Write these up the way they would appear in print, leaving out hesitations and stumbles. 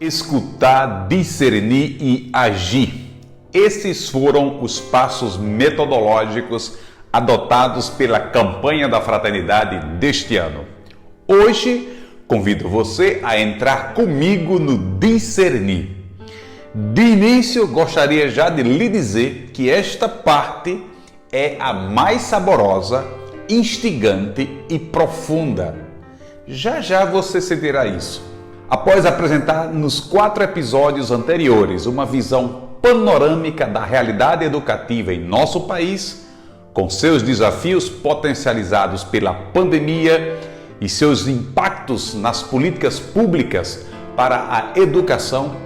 escutar, discernir e agir. Esses foram os passos metodológicos adotados pela campanha da fraternidade deste ano. Hoje, convido você a entrar comigo no discernir. De início, gostaria já de lhe dizer que esta parte é a mais saborosa, instigante e profunda. Já já você sentirá isso. Após apresentar nos 4 episódios anteriores uma visão panorâmica da realidade educativa em nosso país, com seus desafios potencializados pela pandemia e seus impactos nas políticas públicas para a educação,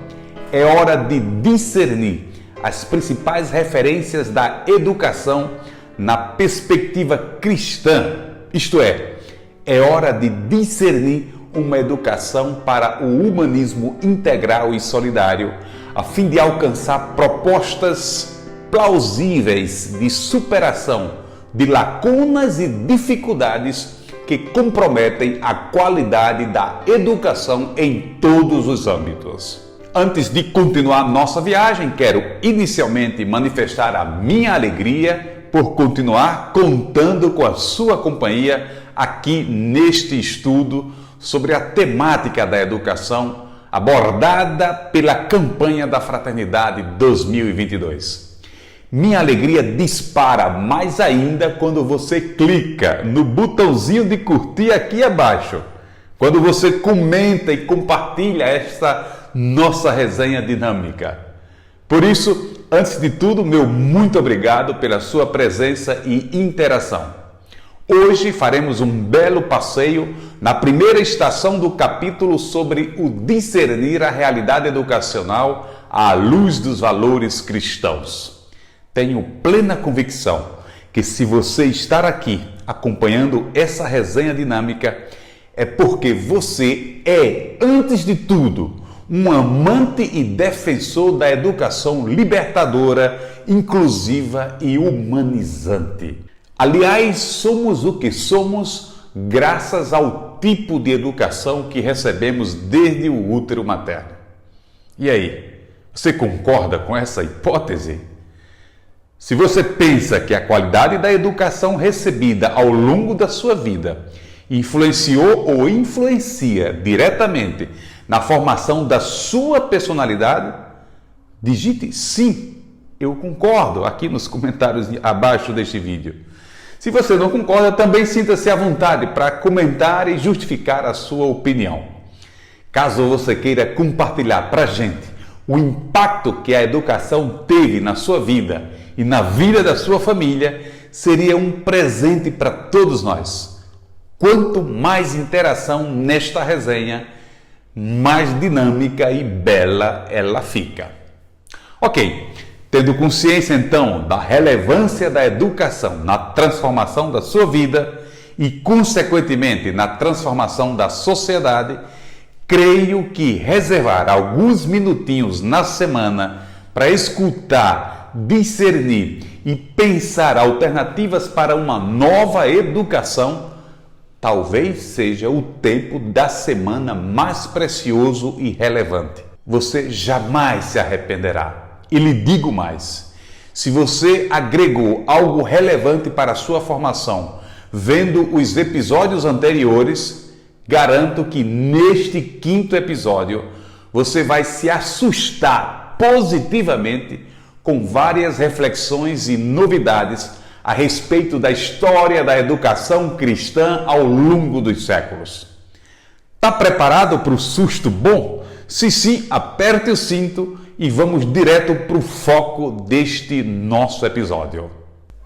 é hora de discernir as principais referências da educação na perspectiva cristã, isto é hora de discernir uma educação para o humanismo integral e solidário, a fim de alcançar propostas plausíveis de superação de lacunas e dificuldades que comprometem a qualidade da educação em todos os âmbitos. Antes de continuar nossa viagem, quero inicialmente manifestar a minha alegria por continuar contando com a sua companhia aqui neste estudo sobre a temática da educação abordada pela campanha da Fraternidade 2022. Minha alegria dispara mais ainda quando você clica no botãozinho de curtir aqui abaixo, quando você comenta e compartilha esta nossa resenha dinâmica. Por isso, antes de tudo, meu muito obrigado pela sua presença e interação. Hoje faremos um belo passeio na primeira estação do capítulo sobre o discernir a realidade educacional à luz dos valores cristãos. Tenho plena convicção que se você estar aqui acompanhando essa resenha dinâmica é porque você é, antes de tudo, um amante e defensor da educação libertadora, inclusiva e humanizante. Aliás, somos o que somos graças ao tipo de educação que recebemos desde o útero materno. E aí, você concorda com essa hipótese? Se você pensa que a qualidade da educação recebida ao longo da sua vida influenciou ou influencia diretamente na formação da sua personalidade, digite sim, eu concordo aqui nos comentários abaixo deste vídeo. Se você não concorda, também sinta-se à vontade para comentar e justificar a sua opinião. Caso você queira compartilhar para a gente o impacto que a educação teve na sua vida e na vida da sua família, seria um presente para todos nós. Quanto mais interação nesta resenha, mais dinâmica e bela ela fica. Ok, tendo consciência então da relevância da educação na transformação da sua vida e, consequentemente, na transformação da sociedade, creio que reservar alguns minutinhos na semana para escutar, discernir e pensar alternativas para uma nova educação talvez seja o tempo da semana mais precioso e relevante. Você jamais se arrependerá. E lhe digo mais, se você agregou algo relevante para a sua formação, vendo os episódios anteriores, garanto que neste 5º episódio, você vai se assustar positivamente com várias reflexões e novidades a respeito da história da educação cristã ao longo dos séculos. Está preparado para o susto bom? Se sim, aperte o cinto e vamos direto para o foco deste nosso episódio.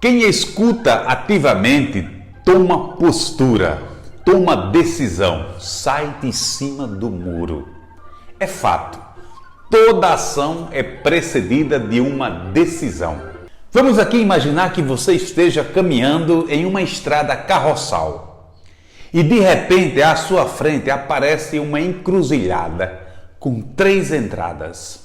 Quem escuta ativamente toma postura, toma decisão, sai de cima do muro. É fato, toda ação é precedida de uma decisão. Vamos aqui imaginar que você esteja caminhando em uma estrada carroçal e de repente à sua frente aparece uma encruzilhada com 3 entradas.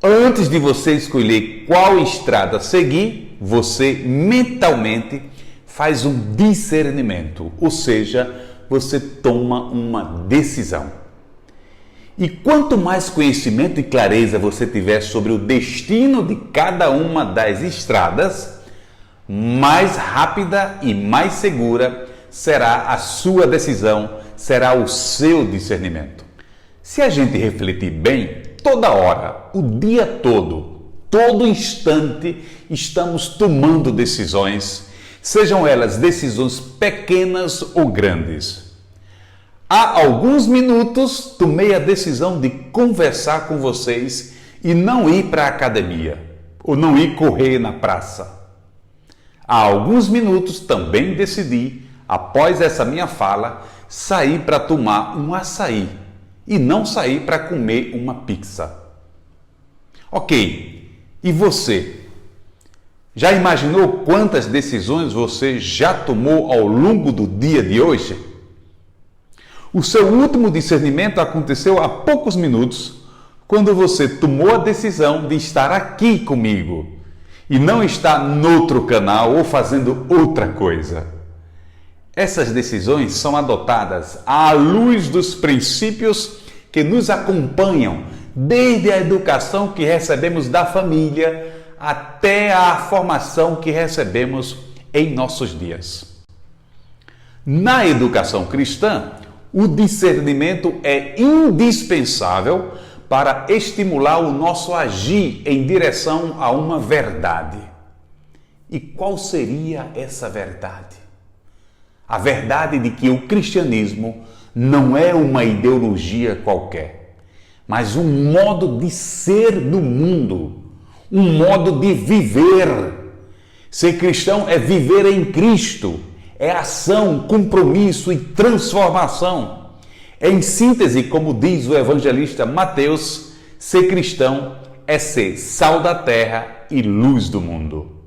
Antes de você escolher qual estrada seguir, você mentalmente faz um discernimento, ou seja, você toma uma decisão. E quanto mais conhecimento e clareza você tiver sobre o destino de cada uma das estradas, mais rápida e mais segura será a sua decisão, será o seu discernimento. Se a gente refletir bem, toda hora, o dia todo instante, estamos tomando decisões, sejam elas decisões pequenas ou grandes. Há alguns minutos tomei a decisão de conversar com vocês e não ir para a academia ou não ir correr na praça. Há alguns minutos também decidi, após essa minha fala, sair para tomar um açaí e não sair para comer uma pizza. Ok, e você? Já imaginou quantas decisões você já tomou ao longo do dia de hoje? O seu último discernimento aconteceu há poucos minutos, quando você tomou a decisão de estar aqui comigo e não estar noutro canal ou fazendo outra coisa. Essas decisões são adotadas à luz dos princípios que nos acompanham desde a educação que recebemos da família até a formação que recebemos em nossos dias. Na educação cristã, o discernimento é indispensável para estimular o nosso agir em direção a uma verdade. E qual seria essa verdade? A verdade de que o cristianismo não é uma ideologia qualquer, mas um modo de ser no mundo, um modo de viver. Ser cristão é viver em Cristo, é ação, compromisso e transformação. Em síntese, como diz o evangelista Mateus, ser cristão é ser sal da terra e luz do mundo.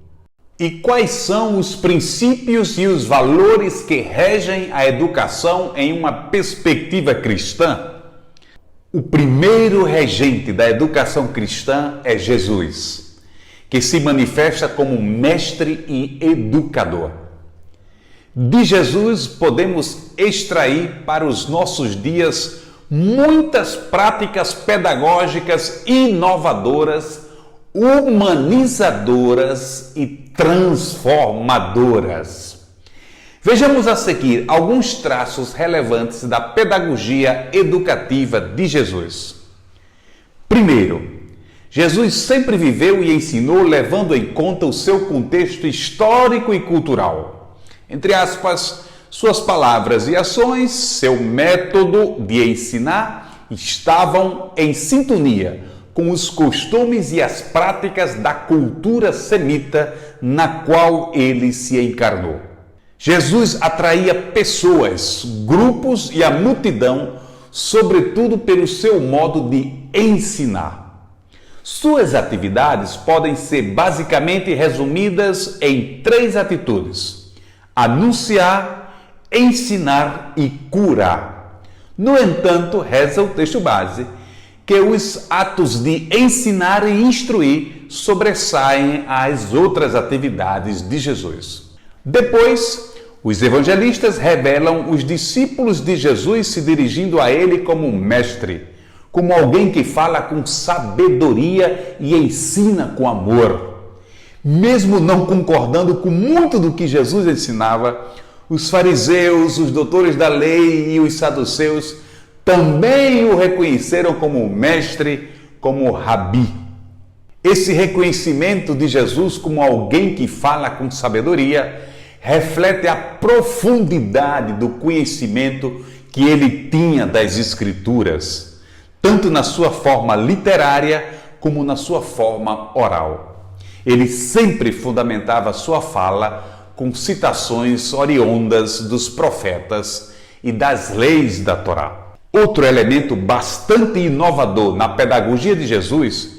E quais são os princípios e os valores que regem a educação em uma perspectiva cristã? O primeiro regente da educação cristã é Jesus, que se manifesta como mestre e educador. De Jesus podemos extrair para os nossos dias muitas práticas pedagógicas inovadoras, humanizadoras e transformadoras. Vejamos a seguir alguns traços relevantes da pedagogia educativa de Jesus. Primeiro, Jesus sempre viveu e ensinou levando em conta o seu contexto histórico e cultural. Entre aspas, suas palavras e ações, seu método de ensinar estavam em sintonia com os costumes e as práticas da cultura semita na qual ele se encarnou. Jesus atraía pessoas, grupos e a multidão, sobretudo pelo seu modo de ensinar. Suas atividades podem ser basicamente resumidas em 3 atitudes: anunciar, ensinar e curar. No entanto, reza o texto base, que os atos de ensinar e instruir sobressaem às outras atividades de Jesus. Depois, os evangelistas revelam os discípulos de Jesus se dirigindo a ele como mestre, como alguém que fala com sabedoria e ensina com amor. Mesmo não concordando com muito do que Jesus ensinava, os fariseus, os doutores da lei e os saduceus também o reconheceram como mestre, como rabi. Esse reconhecimento de Jesus como alguém que fala com sabedoria reflete a profundidade do conhecimento que ele tinha das Escrituras, tanto na sua forma literária como na sua forma oral. Ele sempre fundamentava sua fala com citações oriundas dos profetas e das leis da Torá. Outro elemento bastante inovador na pedagogia de Jesus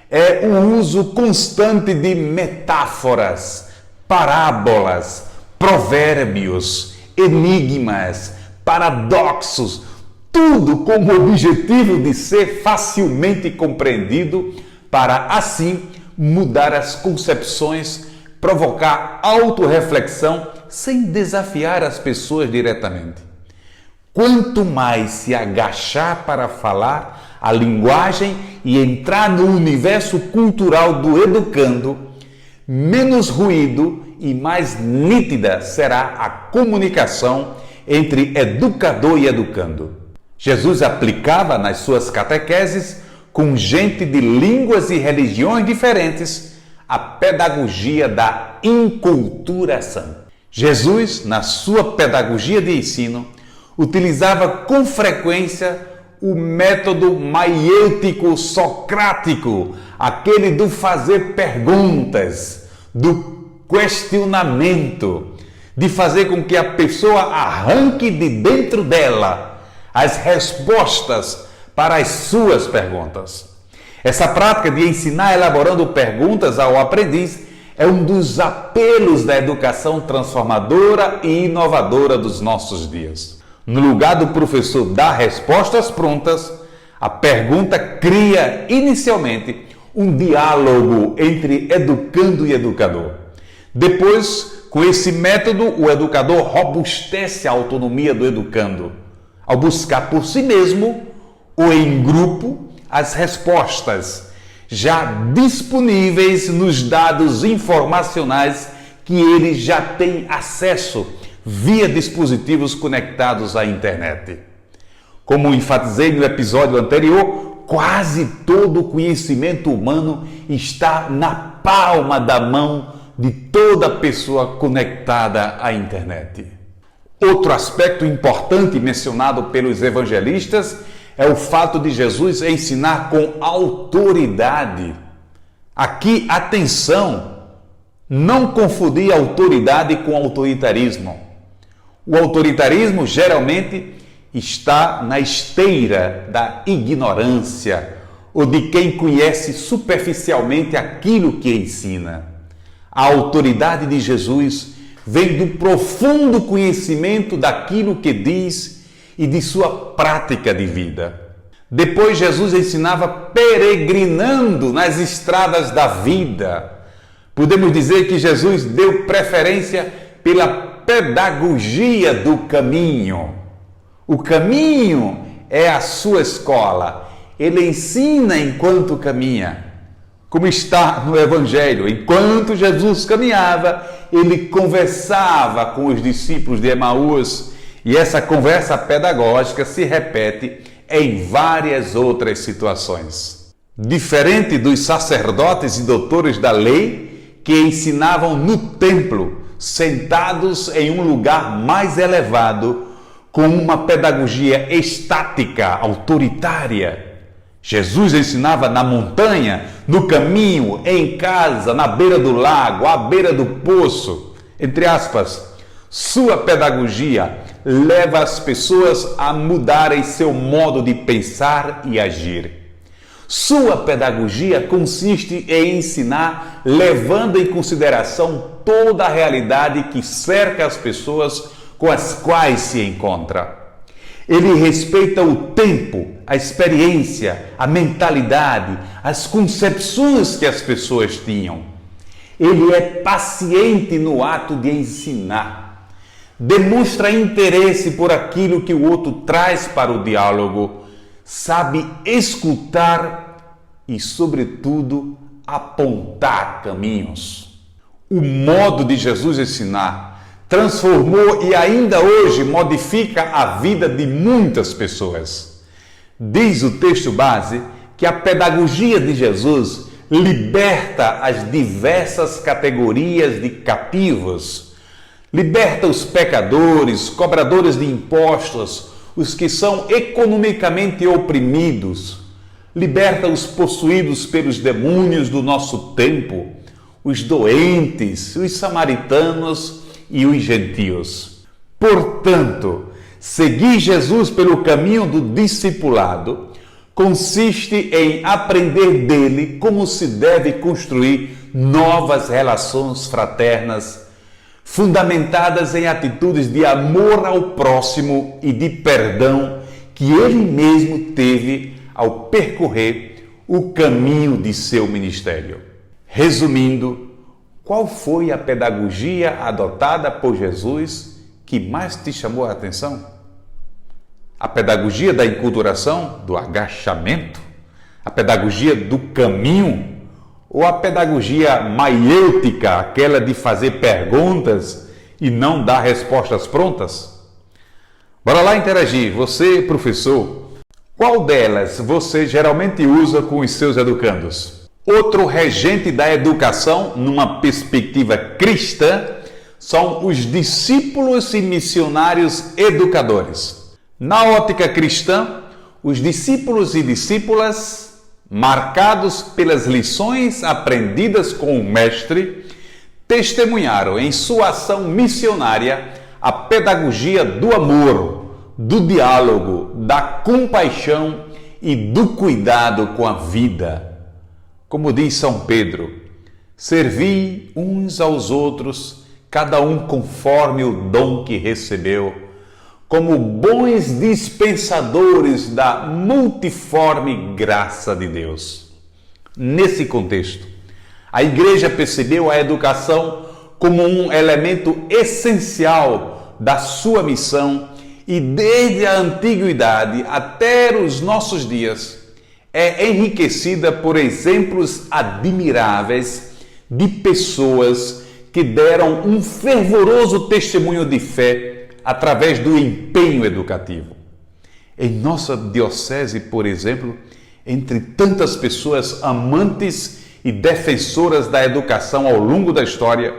é o uso constante de metáforas, parábolas, provérbios, enigmas, paradoxos, tudo com o objetivo de ser facilmente compreendido para, assim, mudar as concepções, provocar autorreflexão sem desafiar as pessoas diretamente. Quanto mais se agachar para falar, a linguagem e entrar no universo cultural do educando, menos ruído e mais nítida será a comunicação entre educador e educando. Jesus aplicava nas suas catequeses, com gente de línguas e religiões diferentes, a pedagogia da inculturação. Jesus, na sua pedagogia de ensino, utilizava com frequência o método maiêutico socrático, aquele do fazer perguntas, do questionamento, de fazer com que a pessoa arranque de dentro dela as respostas para as suas perguntas. Essa prática de ensinar elaborando perguntas ao aprendiz é um dos apelos da educação transformadora e inovadora dos nossos dias. No lugar do professor dar respostas prontas, a pergunta cria inicialmente um diálogo entre educando e educador. Depois, com esse método, o educador robustece a autonomia do educando, ao buscar por si mesmo ou em grupo as respostas já disponíveis nos dados informacionais que ele já tem acesso via dispositivos conectados à internet. Como enfatizei no episódio anterior, quase todo o conhecimento humano está na palma da mão de toda pessoa conectada à internet. Outro aspecto importante mencionado pelos evangelistas é o fato de Jesus ensinar com autoridade. Aqui, atenção, não confundir autoridade com autoritarismo. O autoritarismo geralmente está na esteira da ignorância ou de quem conhece superficialmente aquilo que ensina. A autoridade de Jesus vem do profundo conhecimento daquilo que diz e de sua prática de vida. Depois, Jesus ensinava peregrinando nas estradas da vida. Podemos dizer que Jesus deu preferência pela pedagogia do caminho. O caminho é a sua escola. Ele ensina enquanto caminha. Como está no Evangelho, enquanto Jesus caminhava, ele conversava com os discípulos de Emaús. E essa conversa pedagógica se repete em várias outras situações. Diferente dos sacerdotes e doutores da lei que ensinavam no templo, sentados em um lugar mais elevado, com uma pedagogia estática, autoritária. Jesus ensinava na montanha, no caminho, em casa, na beira do lago, à beira do poço, entre aspas. Sua pedagogia leva as pessoas a mudarem seu modo de pensar e agir. Sua pedagogia consiste em ensinar levando em consideração toda a realidade que cerca as pessoas com as quais se encontra. Ele respeita o tempo, a experiência, a mentalidade, as concepções que as pessoas tinham. Ele é paciente no ato de ensinar. Demonstra interesse por aquilo que o outro traz para o diálogo, sabe escutar e, sobretudo, apontar caminhos. O modo de Jesus ensinar transformou e ainda hoje modifica a vida de muitas pessoas. Diz o texto base que a pedagogia de Jesus liberta as diversas categorias de cativos. Liberta os pecadores, cobradores de impostos, os que são economicamente oprimidos. Liberta os possuídos pelos demônios do nosso tempo, os doentes, os samaritanos e os gentios. Portanto, seguir Jesus pelo caminho do discipulado consiste em aprender dele como se deve construir novas relações fraternas, fundamentadas em atitudes de amor ao próximo e de perdão que ele mesmo teve ao percorrer o caminho de seu ministério. Resumindo, qual foi a pedagogia adotada por Jesus que mais te chamou a atenção? A pedagogia da enculturação, do agachamento? A pedagogia do caminho? Ou a pedagogia maiêutica, aquela de fazer perguntas e não dar respostas prontas? Bora lá interagir. Você, professor, qual delas você geralmente usa com os seus educandos? Outro regente da educação, numa perspectiva cristã, são os discípulos e missionários educadores. Na ótica cristã, os discípulos e discípulas, marcados pelas lições aprendidas com o Mestre, testemunharam em sua ação missionária a pedagogia do amor, do diálogo, da compaixão e do cuidado com a vida. Como diz São Pedro, servi uns aos outros, cada um conforme o dom que recebeu, como bons dispensadores da multiforme graça de Deus. Nesse contexto, a Igreja percebeu a educação como um elemento essencial da sua missão e desde a antiguidade até os nossos dias é enriquecida por exemplos admiráveis de pessoas que deram um fervoroso testemunho de fé através do empenho educativo. Em nossa diocese, por exemplo, entre tantas pessoas amantes e defensoras da educação ao longo da história,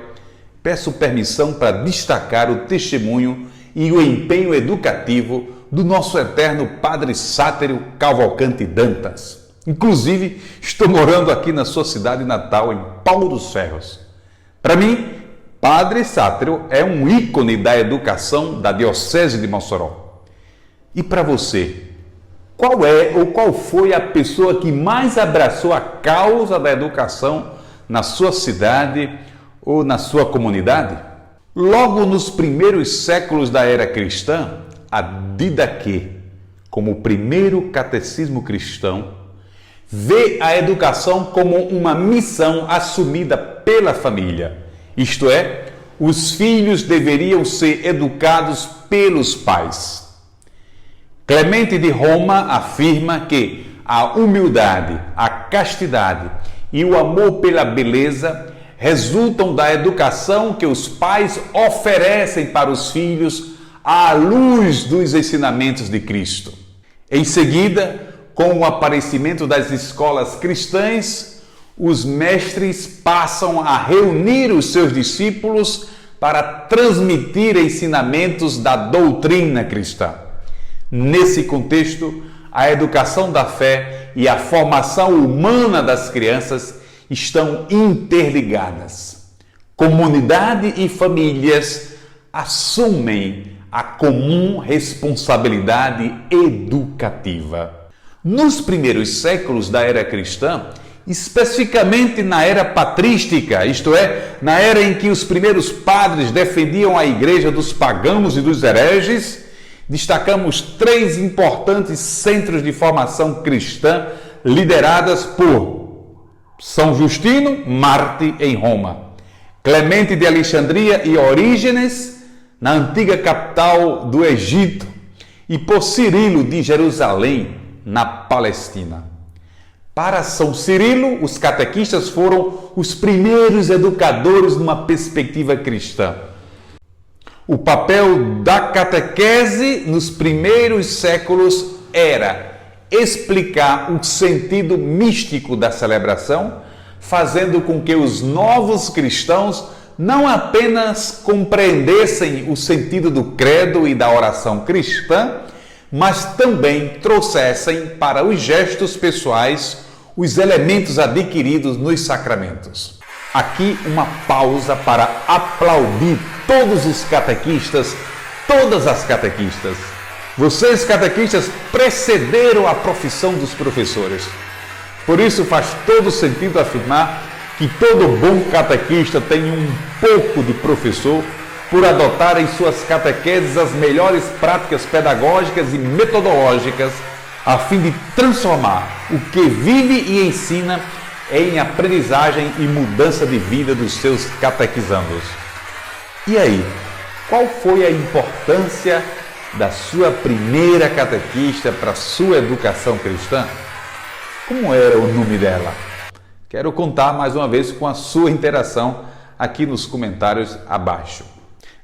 peço permissão para destacar o testemunho e o empenho educativo do nosso eterno Padre Sátero Cavalcante Dantas. Inclusive, estou morando aqui na sua cidade natal, em Paulo dos Ferros. Para mim, Padre Sátero é um ícone da educação da Diocese de Mossoró. E para você, qual é ou qual foi a pessoa que mais abraçou a causa da educação na sua cidade ou na sua comunidade? Logo nos primeiros séculos da era cristã, a Didaquê, como o primeiro catecismo cristão, vê a educação como uma missão assumida pela família. Isto é, os filhos deveriam ser educados pelos pais. Clemente de Roma afirma que a humildade, a castidade e o amor pela beleza resultam da educação que os pais oferecem para os filhos à luz dos ensinamentos de Cristo. Em seguida, com o aparecimento das escolas cristãs, os mestres passam a reunir os seus discípulos para transmitir ensinamentos da doutrina cristã. Nesse contexto, a educação da fé e a formação humana das crianças estão interligadas. Comunidade e famílias assumem a comum responsabilidade educativa. Nos primeiros séculos da era cristã, especificamente na era patrística, isto é, na era em que os primeiros padres defendiam a igreja dos pagãos e dos hereges, destacamos 3 importantes centros de formação cristã lideradas por São Justino, Marte em Roma, Clemente de Alexandria e Orígenes, na antiga capital do Egito, e por Cirilo de Jerusalém, na Palestina. Para São Cirilo, os catequistas foram os primeiros educadores numa perspectiva cristã. O papel da catequese nos primeiros séculos era explicar o sentido místico da celebração, fazendo com que os novos cristãos não apenas compreendessem o sentido do credo e da oração cristã, mas também trouxessem para os gestos pessoais os elementos adquiridos nos sacramentos. Aqui uma pausa para aplaudir todos os catequistas, todas as catequistas. Vocês, catequistas, precederam a profissão dos professores. Por isso faz todo sentido afirmar que todo bom catequista tem um pouco de professor por adotar em suas catequeses as melhores práticas pedagógicas e metodológicas a fim de transformar o que vive e ensina em aprendizagem e mudança de vida dos seus catequizandos. E aí, qual foi a importância da sua primeira catequista para sua educação cristã? Como era o nome dela? Quero contar mais uma vez com a sua interação aqui nos comentários abaixo.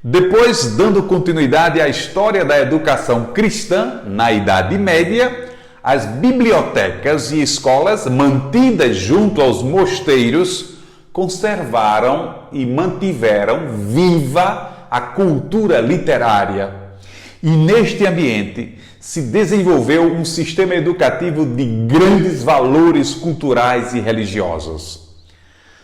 Depois, dando continuidade à história da educação cristã na Idade Média, as bibliotecas e escolas mantidas junto aos mosteiros conservaram e mantiveram viva a cultura literária. E neste ambiente se desenvolveu um sistema educativo de grandes valores culturais e religiosos.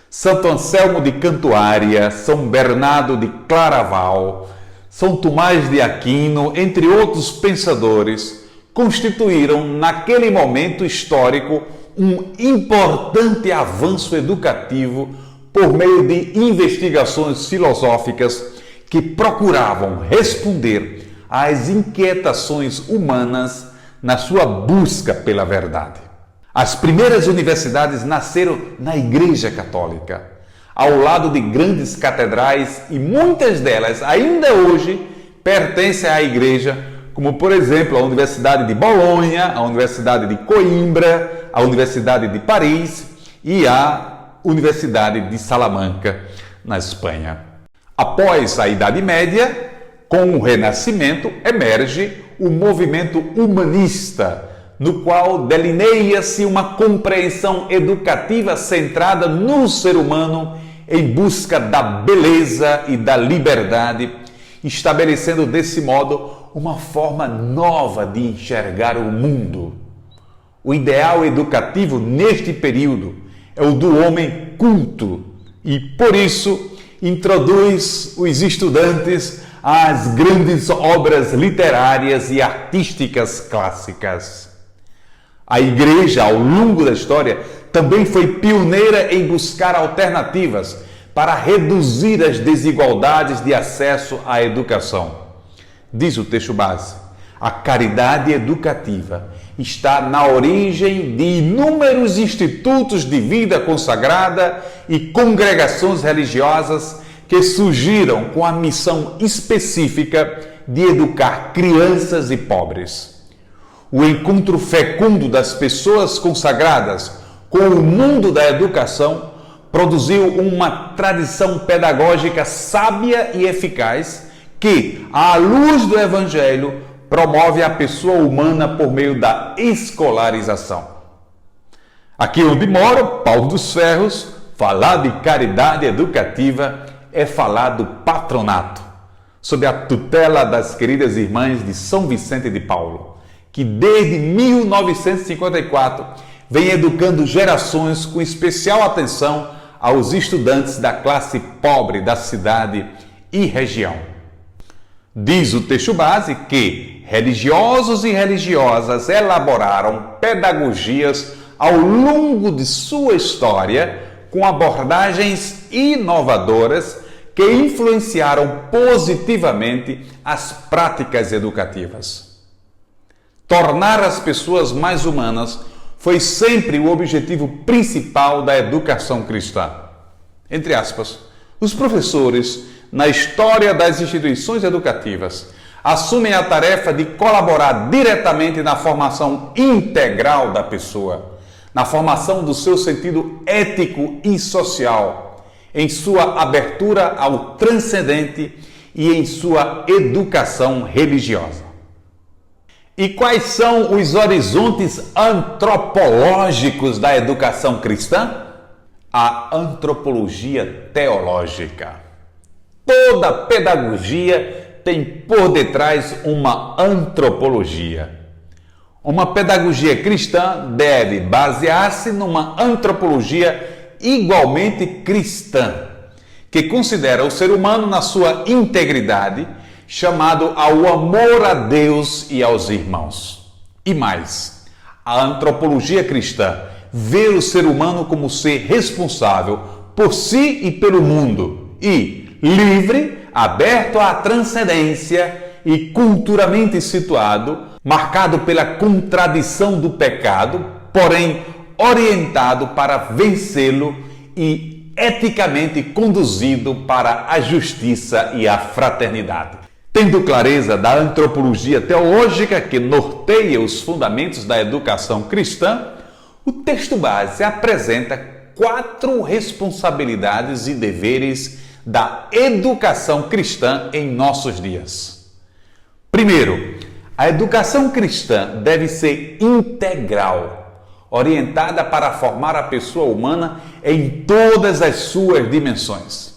Santo Anselmo de Cantuária, São Bernardo de Claraval, São Tomás de Aquino, entre outros pensadores, constituíram naquele momento histórico um importante avanço educativo por meio de investigações filosóficas que procuravam responder às inquietações humanas na sua busca pela verdade. As primeiras universidades nasceram na Igreja Católica, ao lado de grandes catedrais, e muitas delas ainda hoje pertencem à Igreja, como por exemplo a Universidade de Bolonha, a Universidade de Coimbra, a Universidade de Paris e a Universidade de Salamanca, na Espanha. Após a Idade Média, com o Renascimento, emerge o movimento humanista, no qual delineia-se uma compreensão educativa centrada no ser humano em busca da beleza e da liberdade, estabelecendo desse modo uma forma nova de enxergar o mundo. O ideal educativo neste período é o do homem culto e, por isso, introduz os estudantes às grandes obras literárias e artísticas clássicas. A Igreja, ao longo da história, também foi pioneira em buscar alternativas para reduzir as desigualdades de acesso à educação. Diz o texto base: a caridade educativa está na origem de inúmeros institutos de vida consagrada e congregações religiosas que surgiram com a missão específica de educar crianças e pobres. O encontro fecundo das pessoas consagradas com o mundo da educação produziu uma tradição pedagógica sábia e eficaz que, à luz do Evangelho, promove a pessoa humana por meio da escolarização. Aqui onde moro, Pau dos Ferros, falar de caridade educativa é falar do patronato, sob a tutela das queridas irmãs de São Vicente de Paulo, que desde 1954 vem educando gerações com especial atenção aos estudantes da classe pobre da cidade e região. Diz o texto base que religiosos e religiosas elaboraram pedagogias ao longo de sua história com abordagens inovadoras que influenciaram positivamente as práticas educativas. Tornar as pessoas mais humanas foi sempre o objetivo principal da educação cristã. Entre aspas, os professores, na história das instituições educativas, assumem a tarefa de colaborar diretamente na formação integral da pessoa, na formação do seu sentido ético e social, em sua abertura ao transcendente e em sua educação religiosa. E quais são os horizontes antropológicos da educação cristã? A antropologia teológica. Toda pedagogia tem por detrás uma antropologia. Uma pedagogia cristã deve basear-se numa antropologia igualmente cristã, que considera o ser humano na sua integridade, chamado ao amor a Deus e aos irmãos. E mais, a antropologia cristã vê o ser humano como ser responsável por si e pelo mundo e livre, aberto à transcendência e culturalmente situado, marcado pela contradição do pecado, porém orientado para vencê-lo e eticamente conduzido para a justiça e a fraternidade. Tendo clareza da antropologia teológica que norteia os fundamentos da educação cristã, o texto base apresenta 4 responsabilidades e deveres da educação cristã em nossos dias. Primeiro, a educação cristã deve ser integral, orientada para formar a pessoa humana em todas as suas dimensões.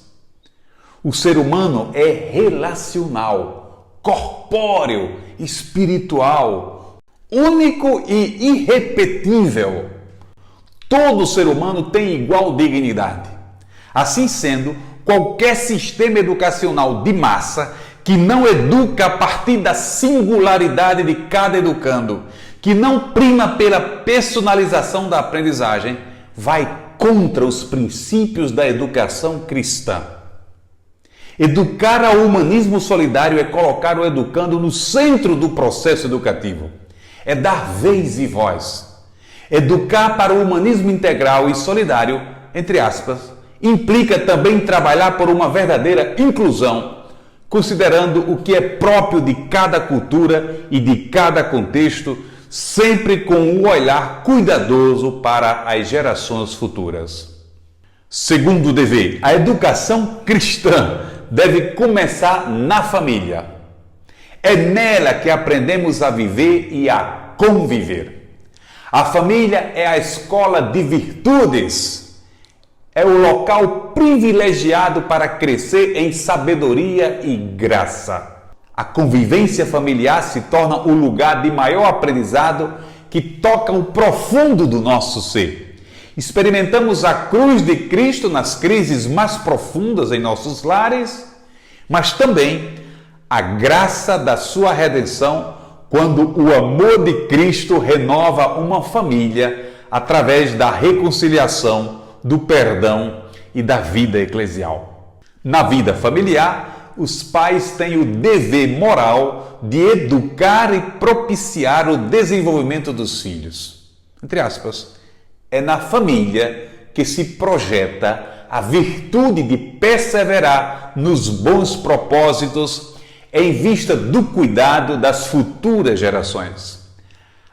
O ser humano é relacional, corpóreo, espiritual, único e irrepetível. Todo ser humano tem igual dignidade. Assim sendo, qualquer sistema educacional de massa que não educa a partir da singularidade de cada educando, que não prima pela personalização da aprendizagem, vai contra os princípios da educação cristã. Educar ao humanismo solidário é colocar o educando no centro do processo educativo. É dar vez e voz. Educar para o humanismo integral e solidário, entre aspas, implica também trabalhar por uma verdadeira inclusão, considerando o que é próprio de cada cultura e de cada contexto, sempre com um olhar cuidadoso para as gerações futuras. Segundo dever, a educação cristã deve começar na família. É nela que aprendemos a viver e a conviver. A família é a escola de virtudes. É o local privilegiado para crescer em sabedoria e graça. A convivência familiar se torna o lugar de maior aprendizado que toca o profundo do nosso ser. Experimentamos a cruz de Cristo nas crises mais profundas em nossos lares, mas também a graça da sua redenção quando o amor de Cristo renova uma família através da reconciliação, do perdão e da vida eclesial. Na vida familiar, os pais têm o dever moral de educar e propiciar o desenvolvimento dos filhos. Entre aspas, é na família que se projeta a virtude de perseverar nos bons propósitos em vista do cuidado das futuras gerações.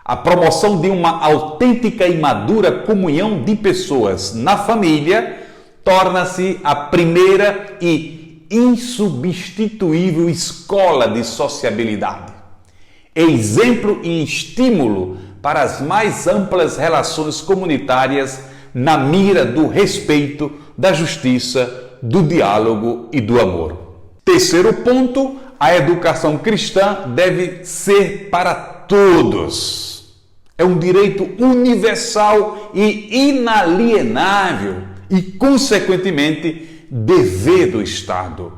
A promoção de uma autêntica e madura comunhão de pessoas na família torna-se a primeira e insubstituível escola de sociabilidade. Exemplo e estímulo para as mais amplas relações comunitárias na mira do respeito, da justiça, do diálogo e do amor. Terceiro ponto, a educação cristã deve ser para todos. É um direito universal e inalienável e, consequentemente, dever do Estado.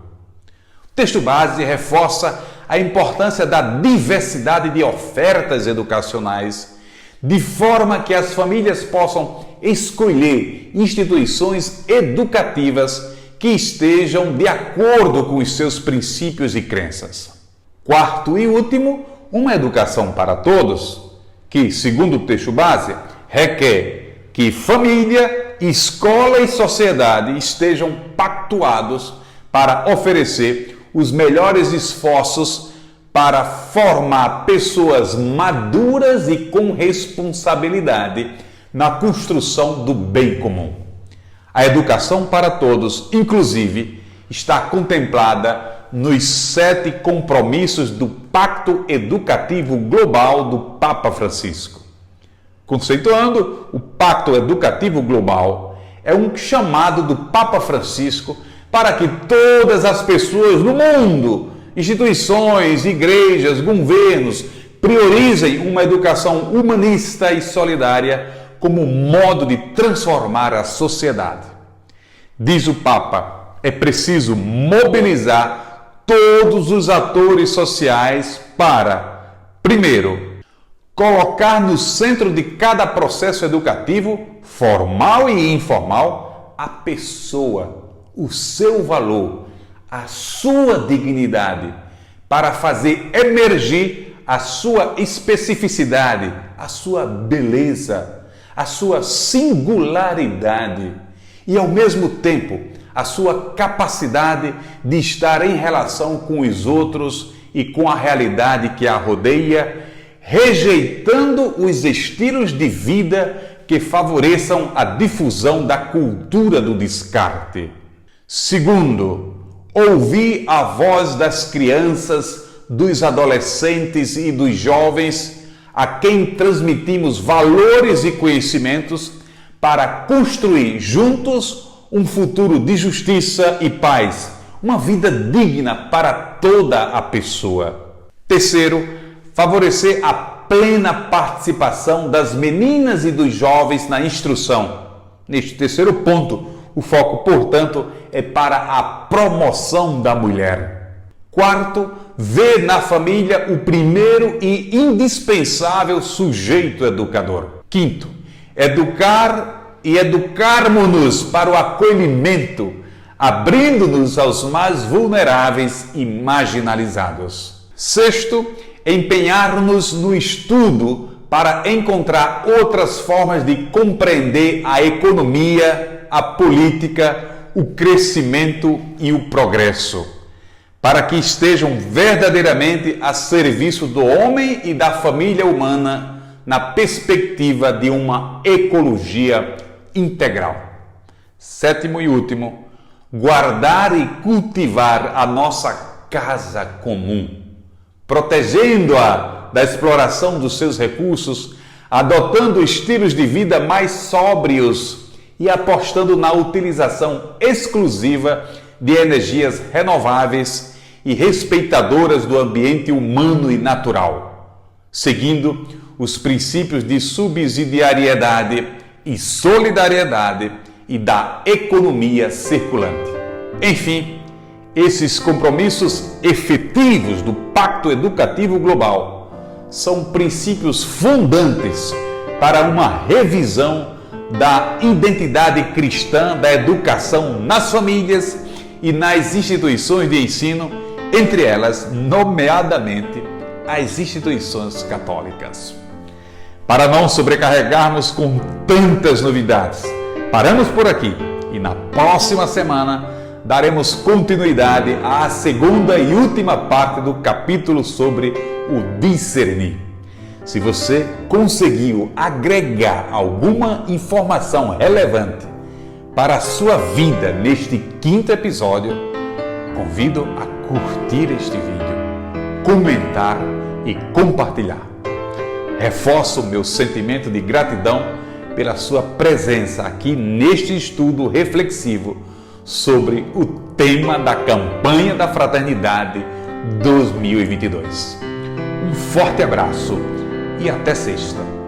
O texto base reforça a importância da diversidade de ofertas educacionais, de forma que as famílias possam escolher instituições educativas que estejam de acordo com os seus princípios e crenças. Quarto e último, uma educação para todos, que, segundo o texto base, requer que família, escola e sociedade estejam pactuados para oferecer os melhores esforços para formar pessoas maduras e com responsabilidade na construção do bem comum. A educação para todos, inclusive, está contemplada nos 7 compromissos do Pacto Educativo Global do Papa Francisco. Conceituando, o Pacto Educativo Global é um chamado do Papa Francisco para que todas as pessoas no mundo, instituições, igrejas, governos, priorizem uma educação humanista e solidária como modo de transformar a sociedade. Diz o Papa, é preciso mobilizar todos os atores sociais para, primeiro, colocar no centro de cada processo educativo, formal e informal, a pessoa, o seu valor, a sua dignidade, para fazer emergir a sua especificidade, a sua beleza, a sua singularidade e, ao mesmo tempo, a sua capacidade de estar em relação com os outros e com a realidade que a rodeia, rejeitando os estilos de vida que favoreçam a difusão da cultura do descarte. Segundo, ouvir a voz das crianças, dos adolescentes e dos jovens a quem transmitimos valores e conhecimentos para construir juntos um futuro de justiça e paz, uma vida digna para toda a pessoa. Terceiro, favorecer a plena participação das meninas e dos jovens na instrução. Neste terceiro ponto, o foco, portanto, é para a promoção da mulher. Quarto, ver na família o primeiro e indispensável sujeito educador. Quinto, educarmos-nos para o acolhimento, abrindo-nos aos mais vulneráveis e marginalizados. Sexto, empenhar-nos no estudo para encontrar outras formas de compreender a economia, a política, o crescimento e o progresso, para que estejam verdadeiramente a serviço do homem e da família humana na perspectiva de uma ecologia integral. Sétimo e último, guardar e cultivar a nossa casa comum, protegendo-a da exploração dos seus recursos, adotando estilos de vida mais sóbrios e apostando na utilização exclusiva de energias renováveis e respeitadoras do ambiente humano e natural, seguindo os princípios de subsidiariedade e solidariedade e da economia circulante. Enfim, esses compromissos efetivos do Pacto Educativo Global são princípios fundantes para uma revisão da identidade cristã da educação nas famílias e nas instituições de ensino, entre elas, nomeadamente, as instituições católicas. Para não sobrecarregarmos com tantas novidades, paramos por aqui e na próxima semana daremos continuidade à segunda e última parte do capítulo sobre o discernir. Se você conseguiu agregar alguma informação relevante para a sua vida neste quinto episódio, convido a curtir este vídeo, comentar e compartilhar. Reforço o meu sentimento de gratidão pela sua presença aqui neste estudo reflexivo sobre o tema da campanha da Fraternidade 2022. Um forte abraço e até sexta.